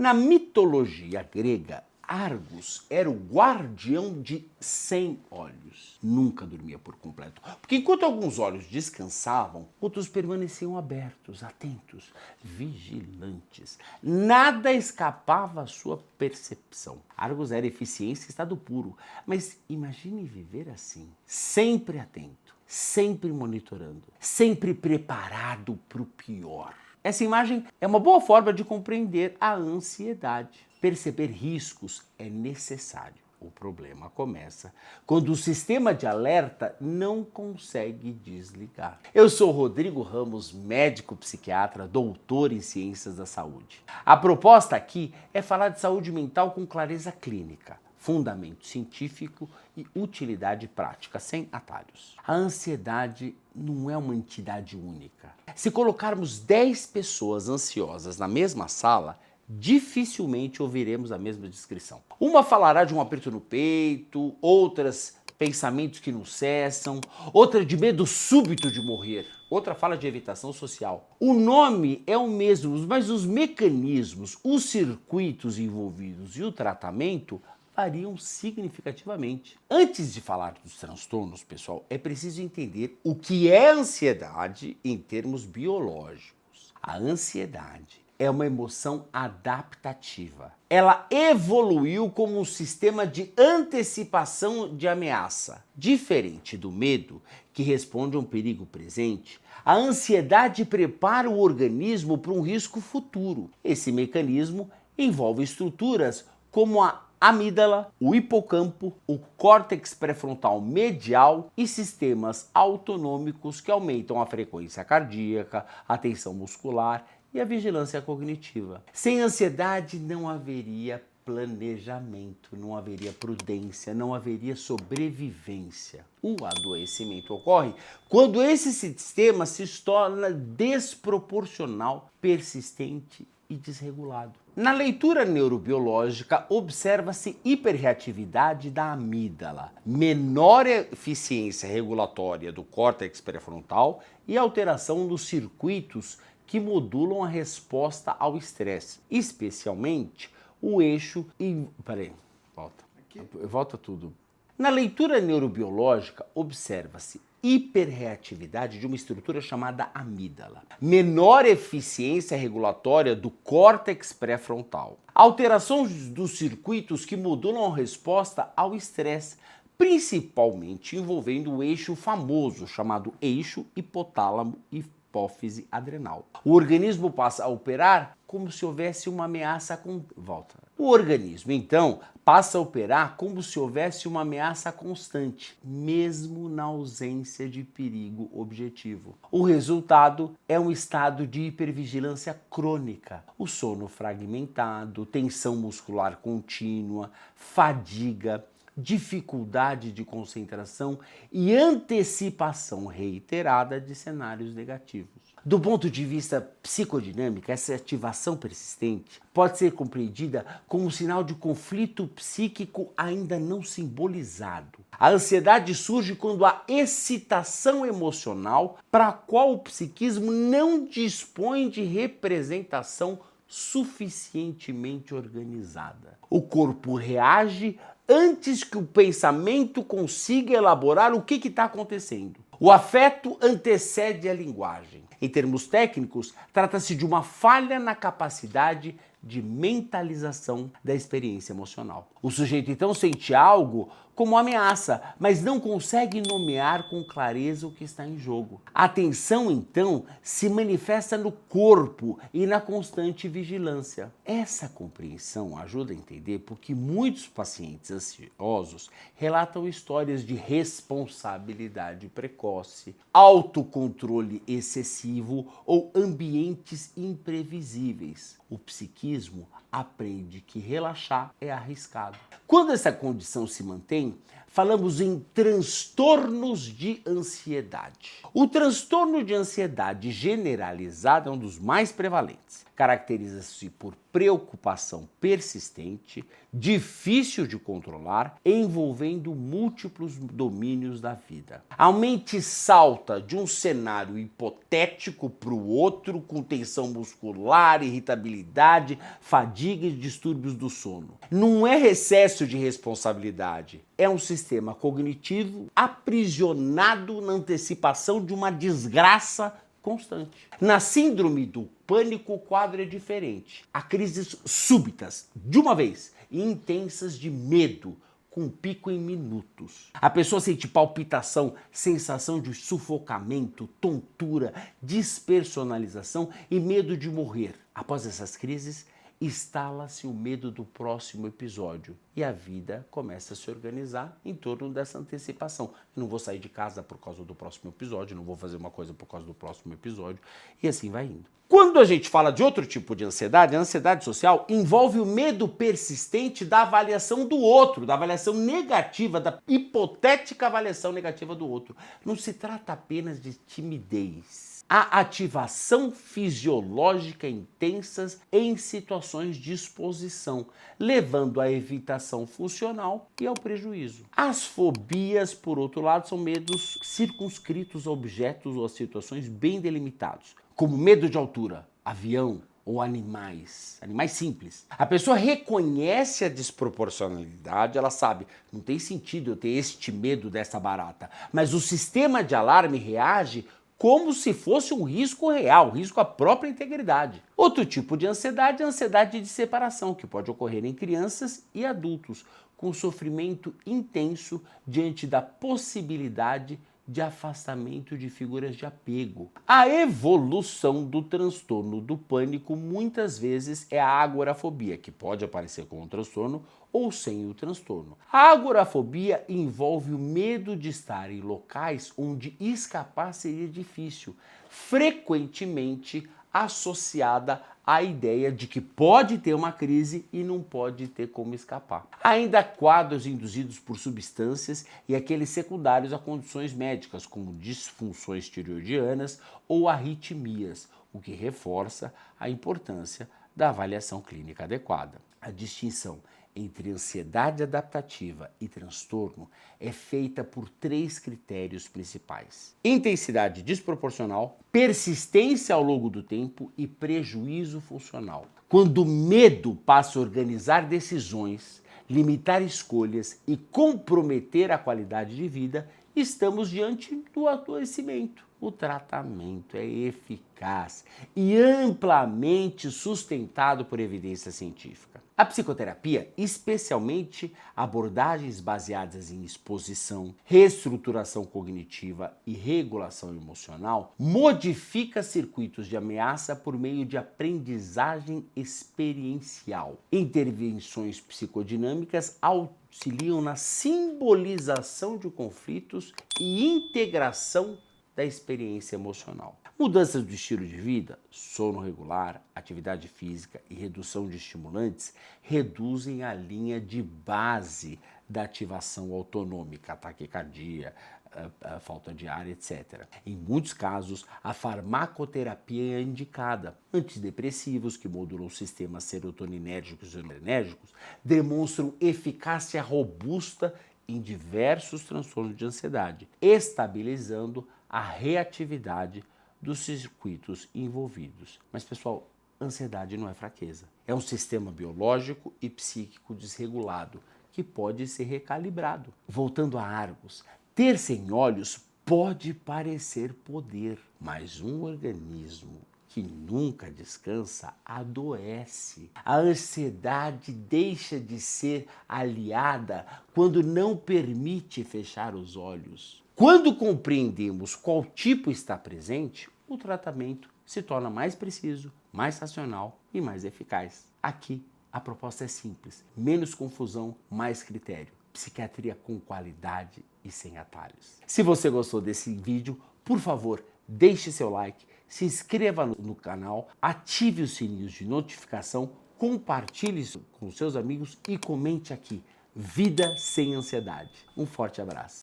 Na mitologia grega, Argos era o guardião de 100 olhos. Nunca dormia por completo, porque enquanto alguns olhos descansavam, outros permaneciam abertos, atentos, vigilantes. Nada escapava à sua percepção. Argos era eficiência em estado puro, mas imagine viver assim, sempre atento, sempre monitorando, sempre preparado para o pior. Essa imagem é uma boa forma de compreender a ansiedade. Perceber riscos é necessário. O problema começa quando o sistema de alerta não consegue desligar. Eu sou Rodrigo Ramos, médico psiquiatra, doutor em ciências da saúde. A proposta aqui é falar de saúde mental com clareza clínica, fundamento científico e utilidade prática, sem atalhos. A ansiedade não é uma entidade única. Se colocarmos 10 pessoas ansiosas na mesma sala, dificilmente ouviremos a mesma descrição. Uma falará de um aperto no peito, outras pensamentos que não cessam, outra de medo súbito de morrer, outra fala de evitação social. O nome é o mesmo, mas os mecanismos, os circuitos envolvidos e o tratamento variam significativamente. Antes de falar dos transtornos, pessoal, é preciso entender o que é ansiedade em termos biológicos. A ansiedade é uma emoção adaptativa. Ela evoluiu como um sistema de antecipação de ameaça. Diferente do medo, que responde a um perigo presente, a ansiedade prepara o organismo para um risco futuro. Esse mecanismo envolve estruturas como a amígdala, o hipocampo, o córtex pré-frontal medial e sistemas autonômicos que aumentam a frequência cardíaca, a tensão muscular e a vigilância cognitiva. Sem ansiedade não haveria planejamento, não haveria prudência, não haveria sobrevivência. O adoecimento ocorre quando esse sistema se torna desproporcional, persistente e desregulado. Na leitura neurobiológica, observa-se hiperreatividade da amígdala, menor eficiência regulatória do córtex pré-frontal e alteração dos circuitos que modulam a resposta ao estresse, especialmente o eixo e... Peraí, volta. Volta tudo. Na leitura neurobiológica, observa-se hiperreatividade de uma estrutura chamada amígdala, menor eficiência regulatória do córtex pré-frontal, alteração dos circuitos que modulam a resposta ao estresse, principalmente envolvendo o eixo famoso chamado eixo hipotálamo hipófise adrenal. O organismo passa a operar como se houvesse uma ameaça O organismo, então, passa a operar como se houvesse uma ameaça constante, mesmo na ausência de perigo objetivo. O resultado é um estado de hipervigilância crônica, o sono fragmentado, tensão muscular contínua, fadiga, dificuldade de concentração e antecipação reiterada de cenários negativos. Do ponto de vista psicodinâmico, essa ativação persistente pode ser compreendida como um sinal de conflito psíquico ainda não simbolizado. A ansiedade surge quando há excitação emocional para a qual o psiquismo não dispõe de representação suficientemente organizada. O corpo reage antes que o pensamento consiga elaborar o que está acontecendo. O afeto antecede a linguagem. Em termos técnicos, trata-se de uma falha na capacidade de mentalização da experiência emocional. O sujeito então sente algo como ameaça, mas não consegue nomear com clareza o que está em jogo. A tensão então se manifesta no corpo e na constante vigilância. Essa compreensão ajuda a entender porque muitos pacientes ansiosos relatam histórias de responsabilidade precoce, autocontrole excessivo ou ambientes imprevisíveis. O psiquismo aprende que relaxar é arriscado. Quando essa condição se mantém, falamos em transtornos de ansiedade. O transtorno de ansiedade generalizada é um dos mais prevalentes. Caracteriza-se por preocupação persistente, difícil de controlar, envolvendo múltiplos domínios da vida. A mente salta de um cenário hipotético para o outro, com tensão muscular, irritabilidade, fadiga fadiga e distúrbios do sono. Não é excesso de responsabilidade, é um sistema cognitivo aprisionado na antecipação de uma desgraça constante. Na síndrome do pânico, o quadro é diferente. Há crises súbitas, de uma vez, e intensas de medo, com pico em minutos. A pessoa sente palpitação, sensação de sufocamento, tontura, despersonalização e medo de morrer. Após essas crises, instala-se o medo do próximo episódio e a vida começa a se organizar em torno dessa antecipação. Eu não vou sair de casa por causa do próximo episódio, não vou fazer uma coisa por causa do próximo episódio, e assim vai indo. Quando a gente fala de outro tipo de ansiedade, a ansiedade social envolve o medo persistente da avaliação do outro, da avaliação negativa, da hipotética avaliação negativa do outro. Não se trata apenas de timidez. A ativação fisiológica intensas em situações de exposição, levando à evitação funcional e ao prejuízo. As fobias, por outro lado, são medos circunscritos a objetos ou a situações bem delimitados, como medo de altura, avião ou animais simples. A pessoa reconhece a desproporcionalidade, ela sabe, não tem sentido eu ter este medo dessa barata, mas o sistema de alarme reage como se fosse um risco real, risco à própria integridade. Outro tipo de ansiedade é a ansiedade de separação, que pode ocorrer em crianças e adultos, com sofrimento intenso diante da possibilidade de afastamento de figuras de apego. A evolução do transtorno do pânico muitas vezes é a agorafobia, que pode aparecer com o transtorno ou sem o transtorno. A agorafobia envolve o medo de estar em locais onde escapar seria difícil, frequentemente associada à ideia de que pode ter uma crise e não pode ter como escapar. Ainda há quadros induzidos por substâncias e aqueles secundários a condições médicas, como disfunções tireoidianas ou arritmias, o que reforça a importância da avaliação clínica adequada. A distinção entre ansiedade adaptativa e transtorno é feita por 3 critérios principais: intensidade desproporcional, persistência ao longo do tempo e prejuízo funcional. Quando o medo passa a organizar decisões, limitar escolhas e comprometer a qualidade de vida, estamos diante do adoecimento. O tratamento é eficaz e amplamente sustentado por evidência científica. A psicoterapia, especialmente abordagens baseadas em exposição, reestruturação cognitiva e regulação emocional, modifica circuitos de ameaça por meio de aprendizagem experiencial. Intervenções psicodinâmicas auxiliam na simbolização de conflitos e integração da experiência emocional. Mudanças do estilo de vida, sono regular, atividade física e redução de estimulantes reduzem a linha de base da ativação autonômica, taquicardia, falta de ar, etc. Em muitos casos, a farmacoterapia é indicada. Antidepressivos, que modulam sistemas serotoninérgicos e adrenérgicos, demonstram eficácia robusta em diversos transtornos de ansiedade, estabilizando a reatividade dos circuitos envolvidos. Mas, pessoal, ansiedade não é fraqueza. É um sistema biológico e psíquico desregulado que pode ser recalibrado. Voltando a Argos, ter sem olhos pode parecer poder, mas um organismo que nunca descansa adoece. A ansiedade deixa de ser aliada quando não permite fechar os olhos. Quando compreendemos qual tipo está presente, o tratamento se torna mais preciso, mais racional e mais eficaz. Aqui, a proposta é simples: menos confusão, mais critério. Psiquiatria com qualidade e sem atalhos. Se você gostou desse vídeo, por favor, deixe seu like, se inscreva no canal, ative os sininhos de notificação, compartilhe isso com seus amigos e comente aqui: Vida sem Ansiedade. Um forte abraço.